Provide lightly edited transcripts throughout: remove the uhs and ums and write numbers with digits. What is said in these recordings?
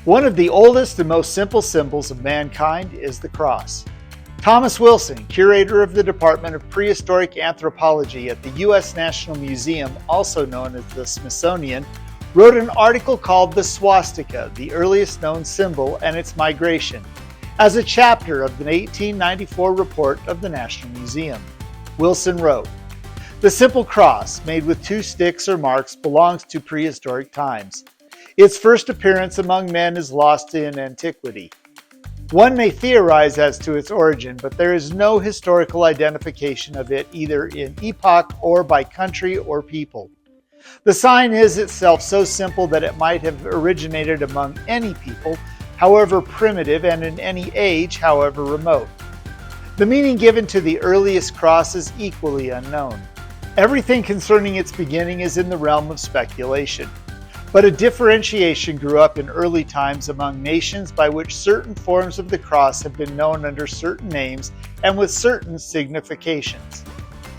One of the oldest and most simple symbols of mankind is the cross. Thomas Wilson, curator of the Department of Prehistoric Anthropology at the U.S. National Museum, also known as the Smithsonian, wrote an article called The Swastika, the earliest known symbol and its migration, as a chapter of the 1894 report of the National Museum. Wilson wrote, "The simple cross, made with two sticks or marks, belongs to prehistoric times. Its first appearance among men is lost in antiquity. One may theorize as to its origin, but there is no historical identification of it either in epoch or by country or people. The sign is itself so simple that it might have originated among any people, however primitive, and in any age, however remote. The meaning given to the earliest cross is equally unknown. Everything concerning its beginning is in the realm of speculation. But a differentiation grew up in early times among nations by which certain forms of the cross have been known under certain names and with certain significations.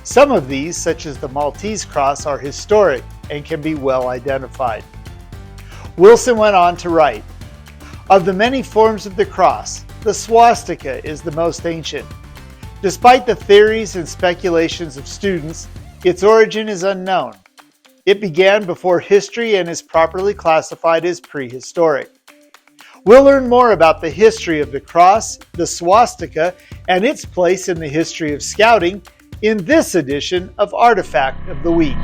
Some of these, such as the Maltese cross, are historic and can be well identified." Wilson went on to write, "Of the many forms of the cross, the swastika is the most ancient. Despite the theories and speculations of students, its origin is unknown. It began before history and is properly classified as prehistoric. We'll learn more about the history of the cross, the swastika, and its place in the history of scouting in this edition of Artifact of the Week.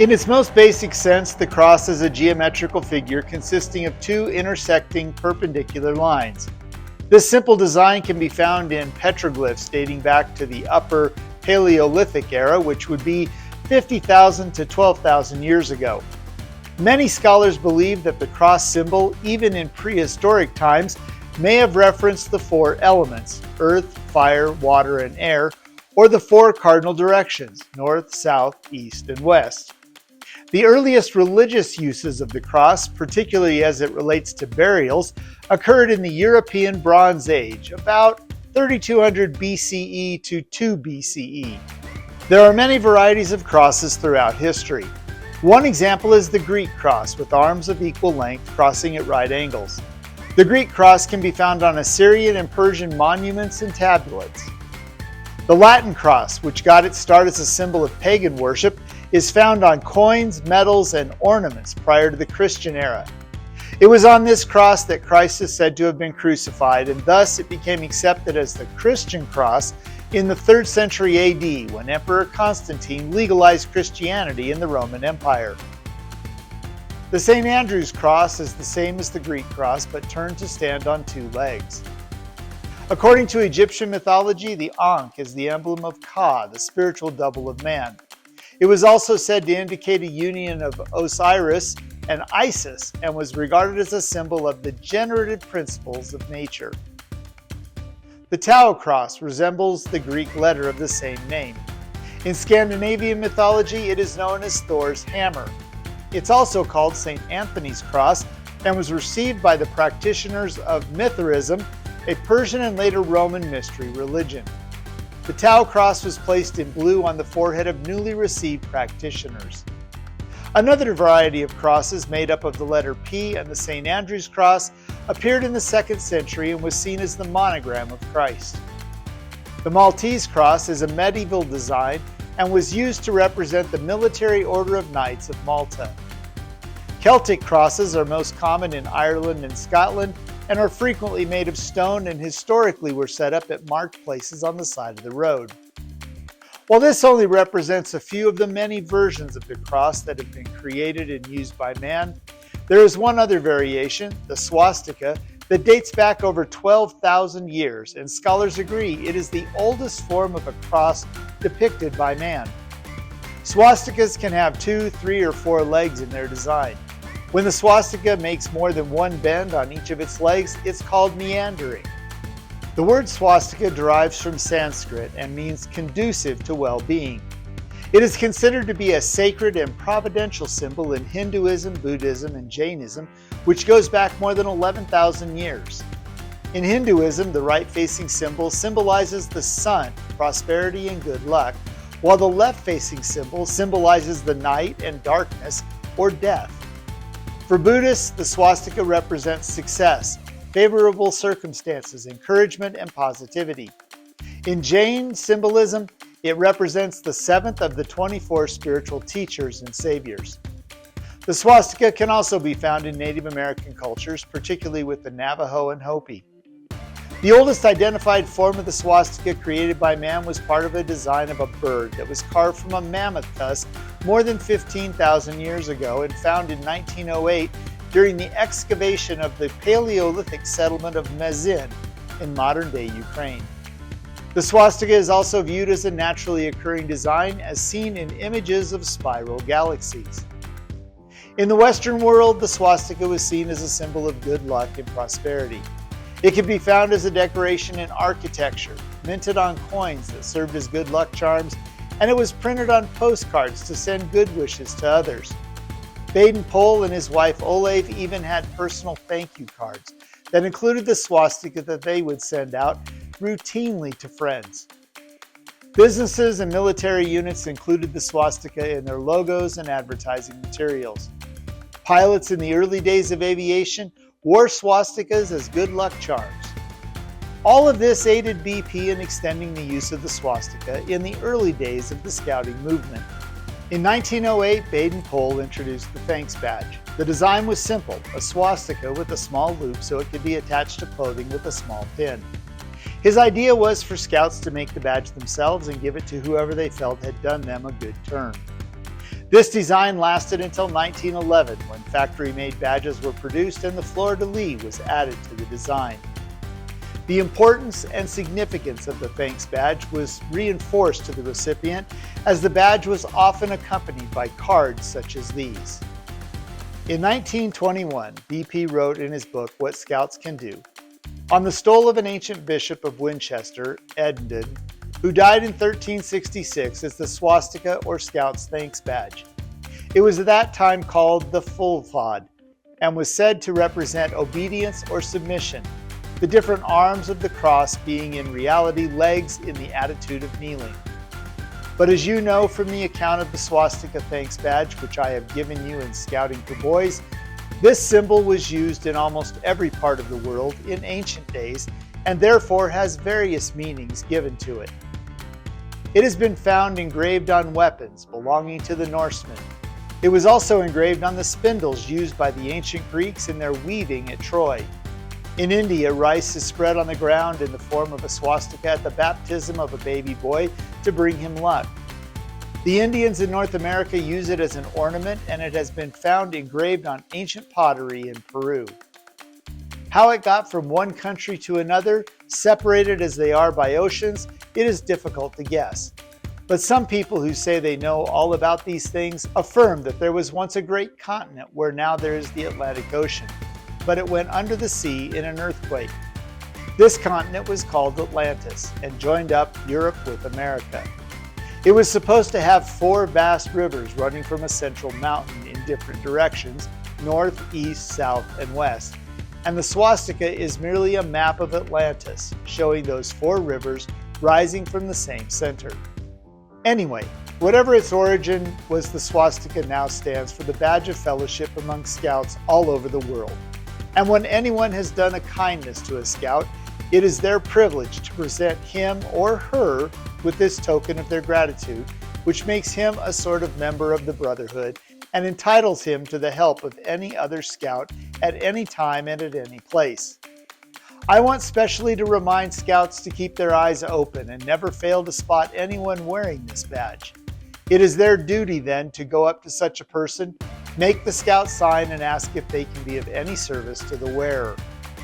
In its most basic sense, the cross is a geometrical figure consisting of two intersecting perpendicular lines. This simple design can be found in petroglyphs dating back to the Upper Paleolithic era, which would be 50,000 to 12,000 years ago. Many scholars believe that the cross symbol, even in prehistoric times, may have referenced the four elements: earth, fire, water, and air, or the four cardinal directions: north, south, east, and west. The earliest religious uses of the cross, particularly as it relates to burials, occurred in the European Bronze Age, about 3200 BCE to 2 BCE. There are many varieties of crosses throughout history. One example is the Greek cross, with arms of equal length crossing at right angles. The Greek cross can be found on Assyrian and Persian monuments and tablets. The Latin cross, which got its start as a symbol of pagan worship, is found on coins, medals, and ornaments prior to the Christian era. It was on this cross that Christ is said to have been crucified, and thus it became accepted as the Christian cross in the 3rd century AD, when Emperor Constantine legalized Christianity in the Roman Empire. The St. Andrew's cross is the same as the Greek cross, but turned to stand on two legs. According to Egyptian mythology, the Ankh is the emblem of Ka, the spiritual double of man. It was also said to indicate a union of Osiris and Isis, and was regarded as a symbol of the generative principles of nature. The Tau cross resembles the Greek letter of the same name. In Scandinavian mythology, it is known as Thor's hammer. It's also called St. Anthony's cross and was received by the practitioners of Mithraism, a Persian and later Roman mystery religion. The Tau cross was placed in blue on the forehead of newly received practitioners. Another variety of crosses made up of the letter P and the St. Andrew's cross appeared in the 2nd century and was seen as the monogram of Christ. The Maltese cross is a medieval design and was used to represent the military order of Knights of Malta. Celtic crosses are most common in Ireland and Scotland and are frequently made of stone, and historically were set up at marked places on the side of the road. While this only represents a few of the many versions of the cross that have been created and used by man, there is one other variation, the swastika, that dates back over 12,000 years, and scholars agree it is the oldest form of a cross depicted by man. Swastikas can have 2, 3, or 4 legs in their design. When the swastika makes more than one bend on each of its legs, it's called meandering. The word swastika derives from Sanskrit and means conducive to well-being. It is considered to be a sacred and providential symbol in Hinduism, Buddhism, and Jainism, which goes back more than 11,000 years. In Hinduism, the right-facing symbol symbolizes the sun, prosperity, and good luck, while the left-facing symbol symbolizes the night and darkness, or death. For Buddhists, the swastika represents success, favorable circumstances, encouragement, and positivity. In Jain symbolism, it represents the 7th of the 24 spiritual teachers and saviors. The swastika can also be found in Native American cultures, particularly with the Navajo and Hopi. The oldest identified form of the swastika created by man was part of a design of a bird that was carved from a mammoth tusk more than 15,000 years ago and found in 1908 during the excavation of the Paleolithic settlement of Mezin in modern-day Ukraine. The swastika is also viewed as a naturally occurring design as seen in images of spiral galaxies. In the Western world, the swastika was seen as a symbol of good luck and prosperity. It can be found as a decoration in architecture, minted on coins that served as good luck charms, and it was printed on postcards to send good wishes to others. Baden-Powell and his wife Olave even had personal thank you cards that included the swastika that they would send out routinely to friends. Businesses and military units included the swastika in their logos and advertising materials. Pilots in the early days of aviation wore swastikas as good luck charms. All of this aided BP in extending the use of the swastika in the early days of the Scouting movement. In 1908, Baden-Powell introduced the thanks badge. The design was simple, a swastika with a small loop so it could be attached to clothing with a small pin. His idea was for Scouts to make the badge themselves and give it to whoever they felt had done them a good turn. This design lasted until 1911, when factory-made badges were produced and the fleur-de-lis was added to the design. The importance and significance of the thanks badge was reinforced to the recipient, as the badge was often accompanied by cards such as these. In 1921, BP wrote in his book, What Scouts Can Do, on the stole of an ancient bishop of Winchester, Edendon, who died in 1366 as the swastika or Scout's thanks badge. It was at that time called the fulfad and was said to represent obedience or submission, the different arms of the cross being in reality legs in the attitude of kneeling. But as you know from the account of the swastika thanks badge, which I have given you in Scouting for Boys, this symbol was used in almost every part of the world in ancient days and therefore has various meanings given to it. It has been found engraved on weapons belonging to the Norsemen. It was also engraved on the spindles used by the ancient Greeks in their weaving at Troy. In India, rice is spread on the ground in the form of a swastika at the baptism of a baby boy to bring him luck. The Indians in North America use it as an ornament, and it has been found engraved on ancient pottery in Peru. How it got from one country to another, separated as they are by oceans, it is difficult to guess. But some people who say they know all about these things affirm that there was once a great continent where now there is the Atlantic Ocean, but it went under the sea in an earthquake. This continent was called Atlantis and joined up Europe with America. It was supposed to have 4 vast rivers running from a central mountain in different directions, north, east, south, and west. And the swastika is merely a map of Atlantis, showing those 4 rivers rising from the same center. Anyway, whatever its origin was, the swastika now stands for the badge of fellowship among Scouts all over the world. And when anyone has done a kindness to a Scout, it is their privilege to present him or her with this token of their gratitude, which makes him a sort of member of the brotherhood and entitles him to the help of any other Scout at any time and at any place. I want specially to remind Scouts to keep their eyes open and never fail to spot anyone wearing this badge. It is their duty then to go up to such a person, make the Scout sign, and ask if they can be of any service to the wearer.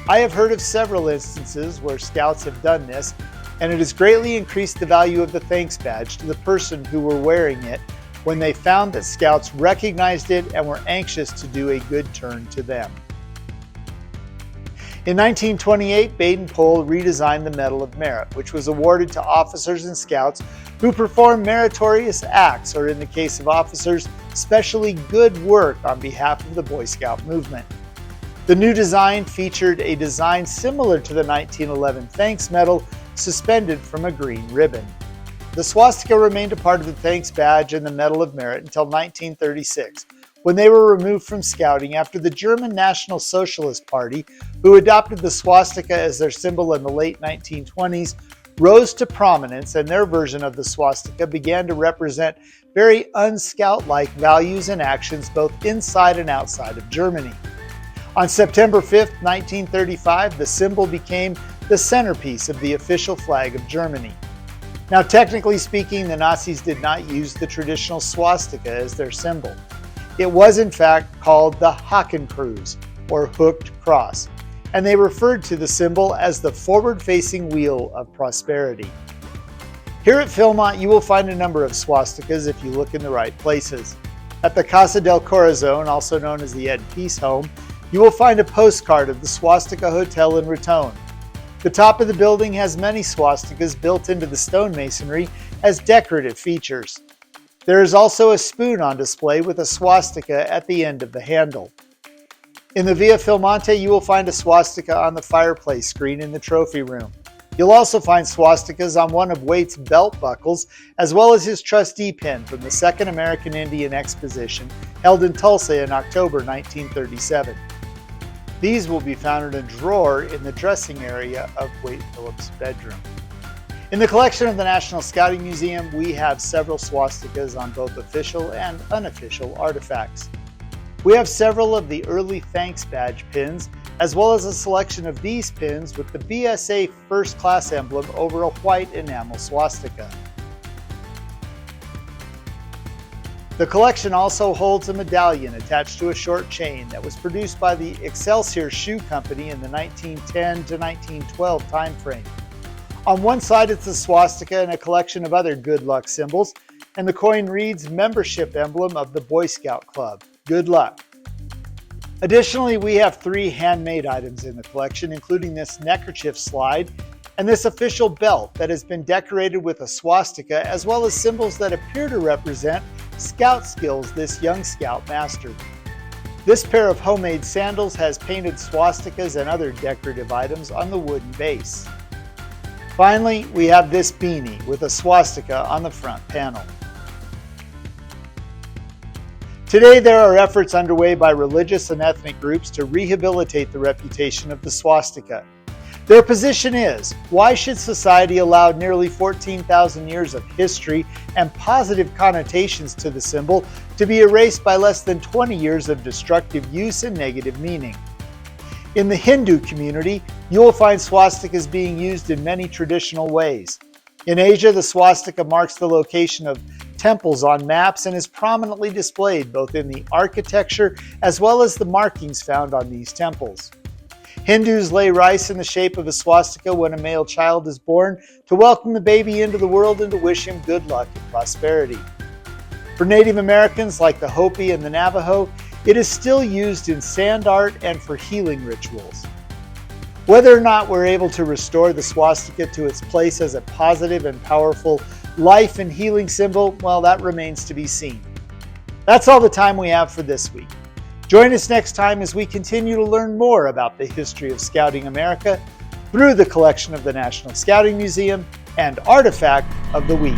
I have heard of several instances where Scouts have done this, and it has greatly increased the value of the thanks badge to the person who were wearing it when they found that Scouts recognized it and were anxious to do a good turn to them. In 1928, Baden-Powell redesigned the Medal of Merit, which was awarded to officers and Scouts who performed meritorious acts, or in the case of officers, specially good work on behalf of the Boy Scout movement. The new design featured a design similar to the 1911 Thanks Medal suspended from a green ribbon. The swastika remained a part of the Thanks Badge and the Medal of Merit until 1936, when they were removed from Scouting after the German National Socialist Party, who adopted the swastika as their symbol in the late 1920s, rose to prominence, and their version of the swastika began to represent very un-Scout-like values and actions both inside and outside of Germany. On September 5, 1935, the symbol became the centerpiece of the official flag of Germany. Now, technically speaking, the Nazis did not use the traditional swastika as their symbol. It was in fact called the Hakenkreuz, or hooked cross, and they referred to the symbol as the forward-facing wheel of prosperity. Here at Philmont, you will find a number of swastikas if you look in the right places. At the Casa del Corazon, also known as the Ed Peace Home, you will find a postcard of the Swastika Hotel in Raton. The top of the building has many swastikas built into the stone masonry as decorative features. There is also a spoon on display with a swastika at the end of the handle. In the Via Philmonte, you will find a swastika on the fireplace screen in the trophy room. You'll also find swastikas on one of Waite's belt buckles, as well as his trustee pin from the Second American Indian Exposition held in Tulsa in October 1937. These will be found in a drawer in the dressing area of Waite Phillips' bedroom. In the collection of the National Scouting Museum, we have several swastikas on both official and unofficial artifacts. We have several of the early Thanks Badge pins, as well as a selection of these pins with the BSA First Class emblem over a white enamel swastika. The collection also holds a medallion attached to a short chain that was produced by the Excelsior Shoe Company in the 1910 to 1912 time frame. On one side it's a swastika and a collection of other good luck symbols, and the coin reads membership emblem of the Boy Scout Club. Good luck. Additionally, we have 3 handmade items in the collection, including this neckerchief slide and this official belt that has been decorated with a swastika, as well as symbols that appear to represent Scout skills this young Scout mastered. This pair of homemade sandals has painted swastikas and other decorative items on the wooden base. Finally, we have this beanie with a swastika on the front panel. Today, there are efforts underway by religious and ethnic groups to rehabilitate the reputation of the swastika. Their position is, why should society allow nearly 14,000 years of history and positive connotations to the symbol to be erased by less than 20 years of destructive use and negative meaning? In the Hindu community, you will find swastikas being used in many traditional ways. In Asia, the swastika marks the location of temples on maps and is prominently displayed both in the architecture as well as the markings found on these temples. Hindus lay rice in the shape of a swastika when a male child is born to welcome the baby into the world and to wish him good luck and prosperity. For Native Americans like the Hopi and the Navajo, it is still used in sand art and for healing rituals. Whether or not we're able to restore the swastika to its place as a positive and powerful life and healing symbol, well, that remains to be seen. That's all the time we have for this week. Join us next time as we continue to learn more about the history of Scouting America through the collection of the National Scouting Museum and Artifact of the Week.